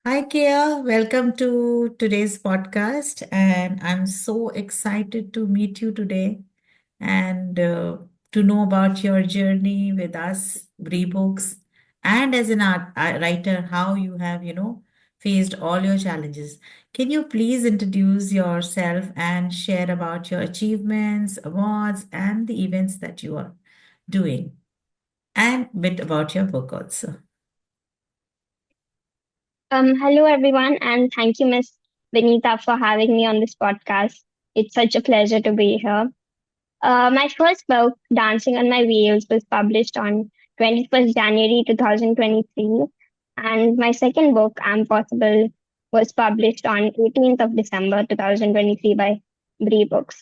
Hi, Keya. Welcome to today's podcast. And I'm so excited to meet you today and to know about your journey with us, BriBooks, and as an writer, how you have, faced all your challenges. Can you please introduce yourself and share about your achievements, awards, and the events that you are doing, and a bit about your book also? Hello everyone, and thank you, Miss Benita, for having me on this podcast. It's such a pleasure to be here. My first book, Dancing on My Wheels, was published on 21st January 2023, and my second book, I'm Possible, was published on 18th of December 2023 by BriBooks.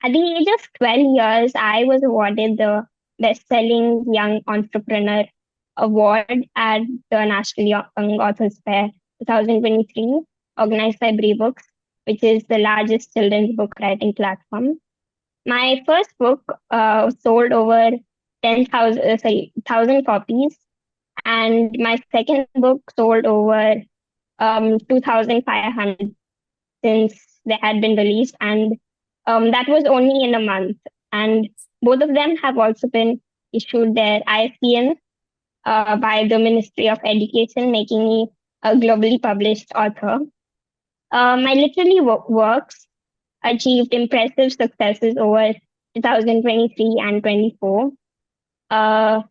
At the age of 12 years, I was awarded the Best-Selling Young Entrepreneur Award at the National Young Authors Fair 2023, organized by BriBooks, which is the largest children's book writing platform. My first book sold over 1,000 copies, and my second book sold over 2,500 since they had been released, and that was only in a month. And both of them have also been issued their ISBN by the Ministry of Education, making me a globally published author. My literary works achieved impressive successes over 2023 and 24. Uh,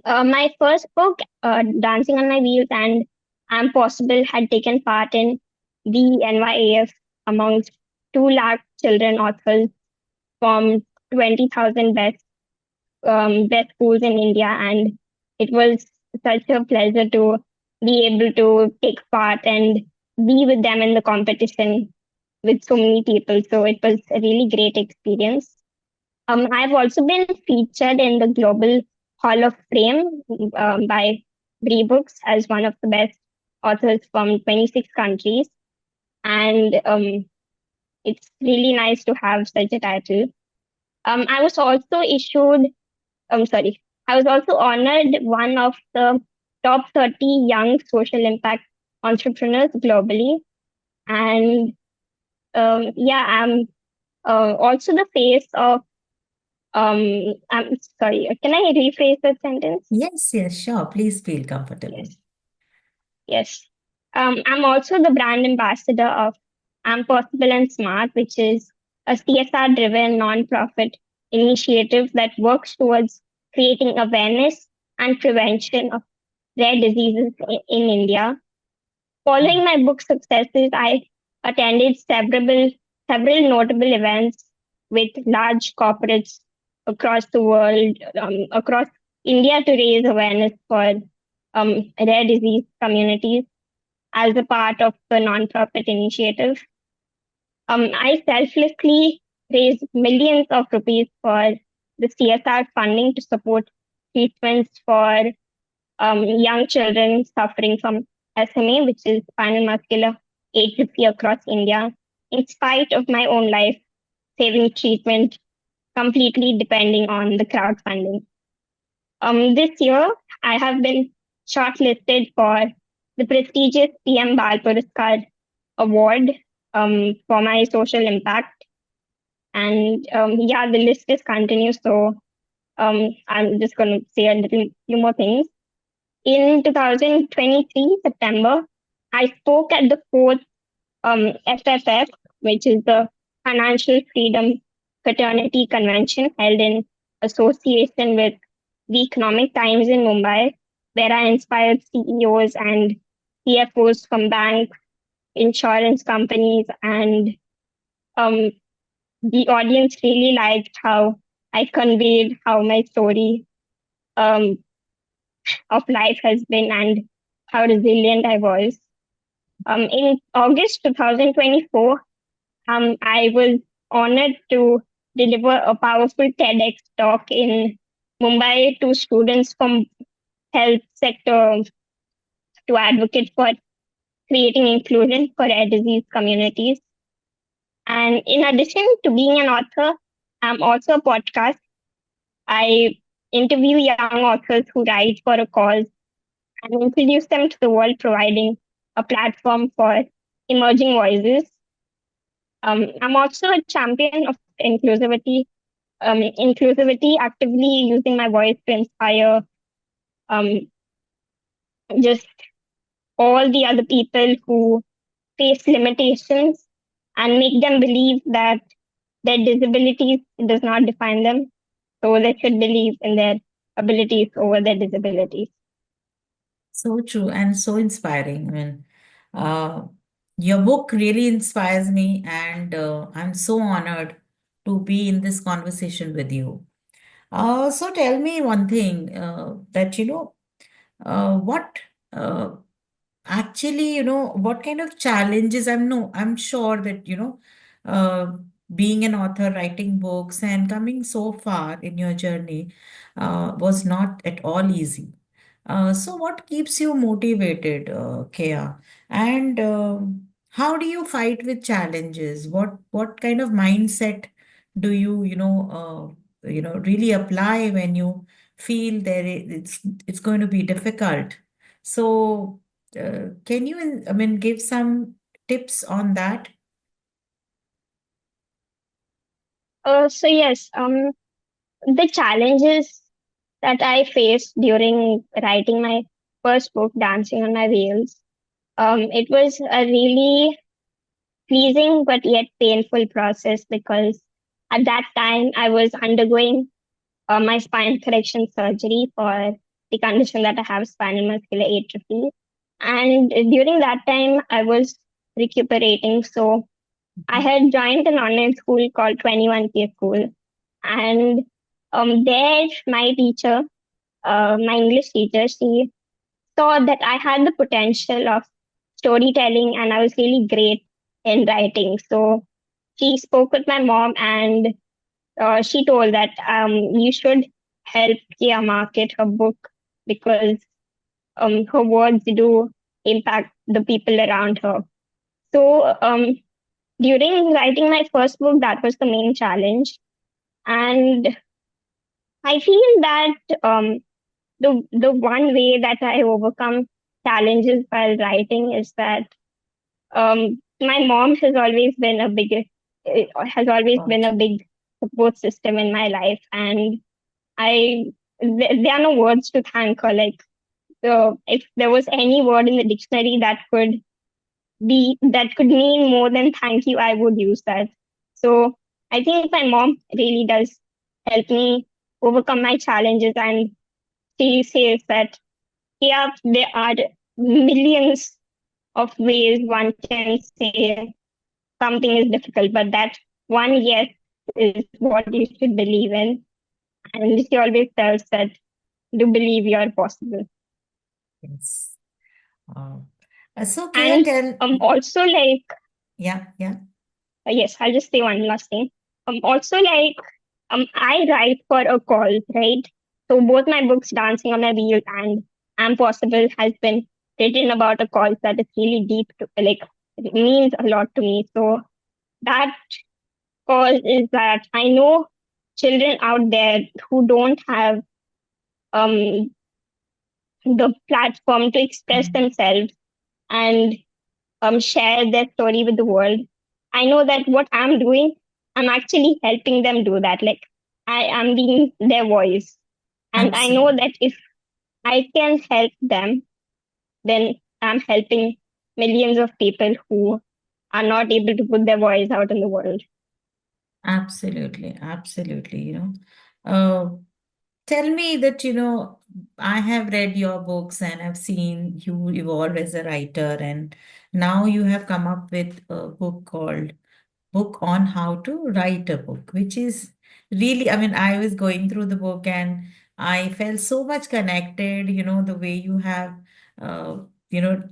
my first book, Dancing on My Wheels and I'm Possible, had taken part in the NYAF amongst 2 lakh children authors from 20,000 best schools in India, and it was such a pleasure to be able to take part and be with them in the competition with so many people. So it was a really great experience. I've also been featured in the Global Hall of Fame by BriBooks as one of the best authors from 26 countries, and it's really nice to have such a title. I was also issued, sorry, I was also honored one of the top 30 young social impact entrepreneurs globally. And yeah, I'm also the face of, I'm sorry, can I rephrase that sentence? Yes, yes, sure. Please feel comfortable. Yes, yes. I'm also the brand ambassador of I'm Possible and Smart, which is a CSR driven nonprofit initiative that works towards creating awareness and prevention of rare diseases in India. Following my book successes, I attended several notable events with large corporates across the world, across India, to raise awareness for rare disease communities as a part of the nonprofit initiative. I selflessly raised millions of rupees for the CSR funding to support treatments for young children suffering from SMA, which is spinal muscular atrophy across India, in spite of my own life saving treatment completely depending on the crowdfunding. This year, I have been shortlisted for the prestigious PM Bal Puraskar Award for my social impact. And yeah, the list just continues. So I'm just going to say a little few more things. In 2023, September, I spoke at the fourth FFF, which is the Financial Freedom Fraternity Convention held in association with the Economic Times in Mumbai, where I inspired CEOs and CFOs from banks, insurance companies, and um, the audience really liked how I conveyed how my story um, of life has been and how resilient I was. In August 2024, I was honored to deliver a powerful TEDx talk in Mumbai to students from health sector to advocate for creating inclusion for rare disease communities. And in addition to being an author, I'm also a podcast. I interview young authors who write for a cause and introduce them to the world, providing a platform for emerging voices. I'm also a champion of inclusivity, actively using my voice to inspire um, just all the other people who face limitations and make them believe that their disabilities does not define them. So they should believe in their abilities over their disabilities. So true and so inspiring. I mean, uh, your book really inspires me, and I'm so honored to be in this conversation with you. So tell me one thing that what uh, actually, what kind of challenges I'm sure that, uh, being an author, writing books, and coming so far in your journey was not at all easy. So what keeps you motivated, Kea? And how do you fight with challenges? What kind of mindset do you, really apply when you feel it's going to be difficult? So can you, I mean, give some tips on that? So yes, the challenges that I faced during writing my first book, Dancing on My Wheels, it was a really pleasing but yet painful process because at that time I was undergoing my spine correction surgery for the condition that I have, spinal muscular atrophy. And during that time, I was recuperating. So I had joined an online school called 21K School. And there, my teacher, my English teacher, she saw that I had the potential of storytelling and I was really great in writing. So she spoke with my mom and she told that you should help Kia market her book because her words do impact the people around her. So during writing my first book, that was the main challenge. And I feel that the one way that I overcome challenges while writing is that my mom has always been Right. a big support system in my life, and there are no words to thank her. Like, if there was any word in the dictionary that could mean more than thank you, I would use that. So I think my mom really does help me overcome my challenges, and she says that yeah, there are millions of ways one can say something is difficult, but that one yes is what you should believe in. And she always tells that do believe you're possible. Yes. Uh, so Kea, And tell, also like yeah, yeah. yes, I'll just say one last thing. Also like I write for a cause, right? So both my books, Dancing on My Wheel and Am Possible, has been written about a cause that is really deep to like it means a lot to me. So that cause is that I know children out there who don't have um the platform to express Mm. themselves and share their story with the world. I know that what I'm doing, I'm actually helping them do that. Like I am being their voice. And I know Absolutely. that if I can help them, then I'm helping millions of people who are not able to put their voice out in the world. Absolutely. Absolutely. Uh, tell me that, I have read your books and I've seen you evolve as a writer, and now you have come up with a book on how to write a book, which is really, I mean, I was going through the book and I felt so much connected, the way you have, uh,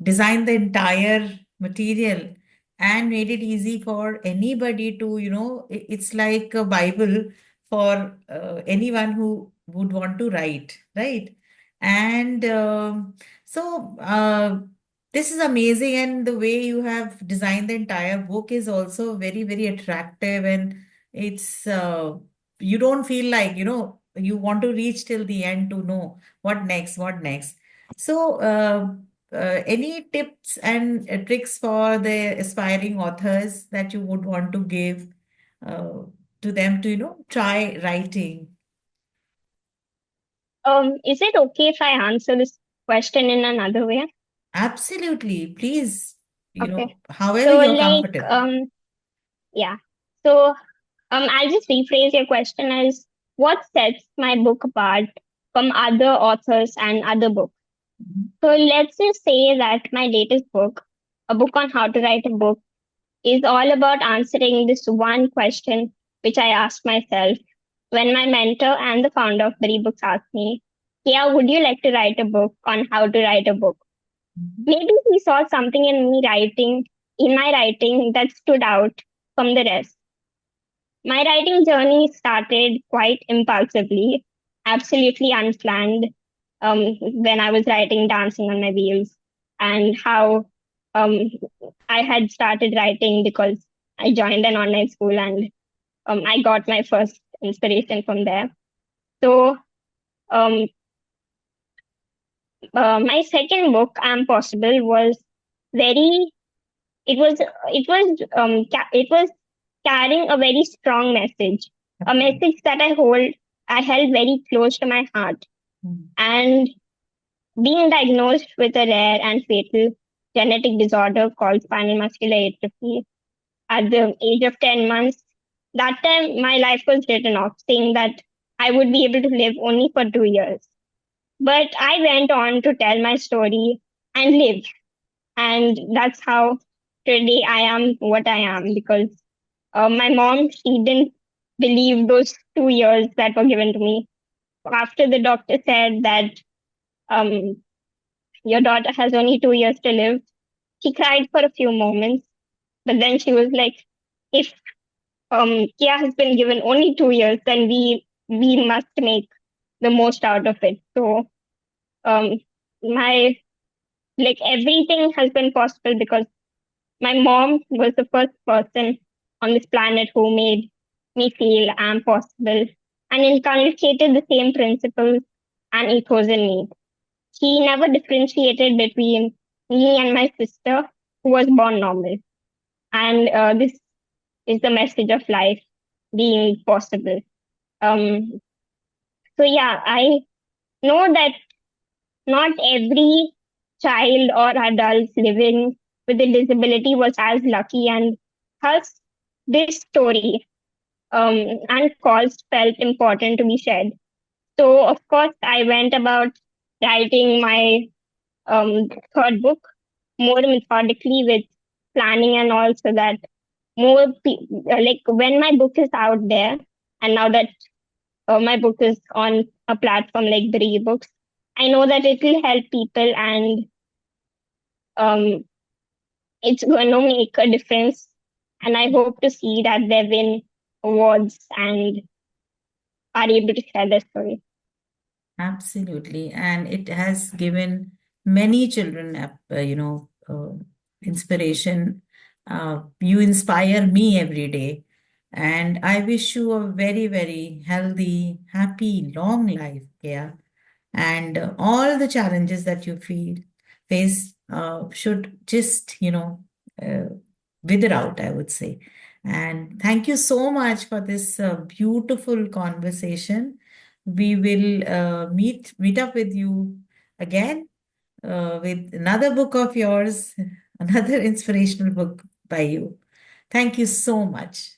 designed the entire material and made it easy for anybody to, it's like a Bible for anyone who would want to write, right? And this is amazing, and the way you have designed the entire book is also very, very attractive, and it's you don't feel like you want to reach till the end to know what next, what next. So, any tips and tricks for the aspiring authors that you would want to give uh, to them to, try writing? Is it okay if I answer this question in another way? Absolutely. Please, Okay. however So you're like comfortable. yeah. So I'll just rephrase your question as what sets my book apart from other authors and other books. Mhm. So let's just say that my latest book, a book on how to write a book, is all about answering this one question which I asked myself when my mentor and the founder of BriBooks asked me, Keya, would you like to write a book on how to write a book? Mhm. Maybe he saw something in my writing that stood out from the rest. My writing journey started quite impulsively, absolutely unplanned, when I was writing Dancing on My Wheels, and how um, I had started writing because I joined an online school and I got my first inspiration from there. So, um, my second book, Am Possible, was very. It was carrying a very strong message, a Okay. message that I held very close to my heart. Mm. And being diagnosed with a rare and fatal genetic disorder called spinal muscular atrophy at the age of 10 months, that time my life was written off, saying that I would be able to live only for 2 years. But I went on to tell my story and live. And that's how today I am what I am because my mom, she didn't believe those 2 years that were given to me. After the doctor said that um, your daughter has only 2 years to live, she cried for a few moments. But then she was like, if Kia has been given only 2 years, then we must make the most out of it. So um, my like everything has been possible because my mom was the first person on this planet who made me feel I'm possible and inculcated the same principles and ethos in me. She never differentiated between me and my sister, who was born normal. And this is the message of life being possible. Um, so, yeah, I know that not every child or adult living with a disability was as lucky, and thus this story and cause felt important to be shared. So, of course, I went about writing my third book more methodically with planning and all, so that like when my book is out there, and now that my book is on a platform like the ebooks, I know that it will help people and um, it's going to make a difference. And I hope to see that they win awards and are able to share their story. Absolutely. And it has given many children, inspiration. You inspire me every day. And I wish you a very, very healthy, happy, long life, Kea. And all the challenges that you face should just uh, wither out, I would say. And thank you so much for this beautiful conversation. We will meet up with you again with another book of yours, another inspirational book by you. Thank you so much.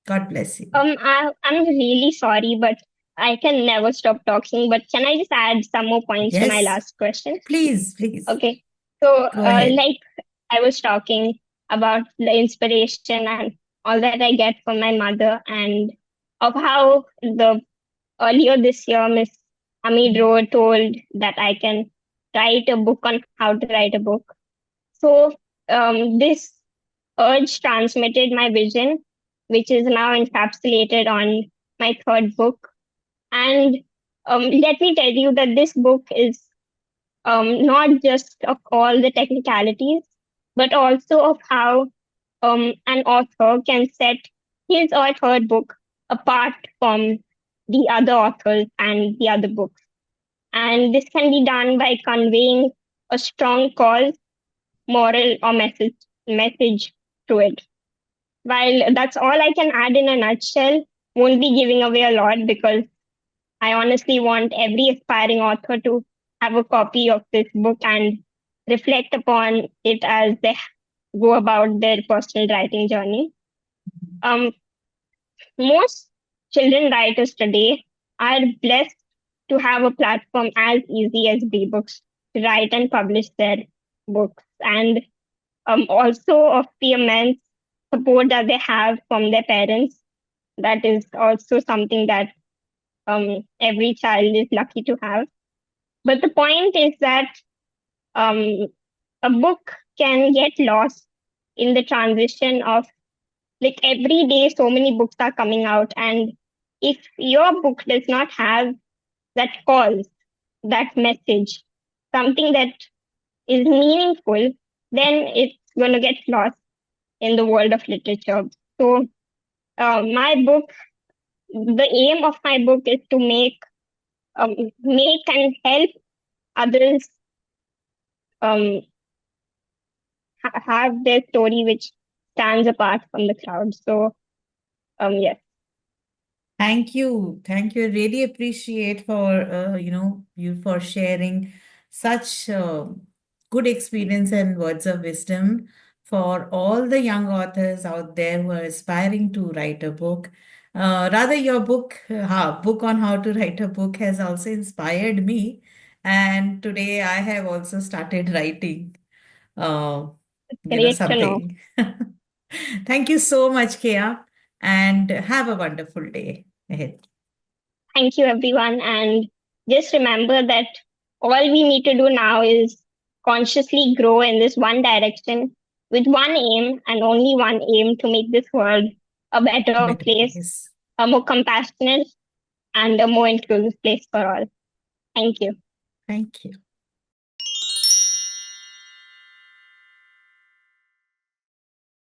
God bless you. I'm really sorry, but I can never stop talking. But can I just add some more points to my Yes, last question? please, please Okay. So, go ahead. like I was talking about the inspiration and all that I get from my mother, and of how the earlier this year, Miss Amidro told that I can write a book on how to write a book. So, this urge transmitted my vision, which is now encapsulated on my third book. And let me tell you that this book is not just of all the technicalities, but also of how an author can set his or her book apart from the other authors and the other books. And this can be done by conveying a strong cause, moral, or message to it. While that's all I can add in a nutshell, won't be giving away a lot because I honestly want every aspiring author to have a copy of this book and reflect upon it as they go about their personal writing journey. Um, Most children writers today are blessed to have a platform as easy as BriBooks to write and publish their books, and also of the immense support that they have from their parents. That is also something that every child is lucky to have. But the point is that um, a book can get lost in the transition of, like, every day so many books are coming out, and if your book does not have that call, that message, something that is meaningful, then it's going to get lost in the world of literature. So my book, the aim of my book is to make and help others um, have their story which stands apart from the crowd. So yes. Thank you. Thank you. I really appreciate for you for sharing such good experience and words of wisdom for all the young authors out there who are aspiring to write a book. Rather, your book on how to write a book has also inspired me, and today I have also started writing. Uh, Great to know. something. Thank you so much, Keya, and have a wonderful day ahead. Thank you, everyone. And just remember that all we need to do now is consciously grow in this one direction with one aim and only one aim to make this world a better Better place, place. a more compassionate, and a more inclusive place for all. Thank you. Thank you.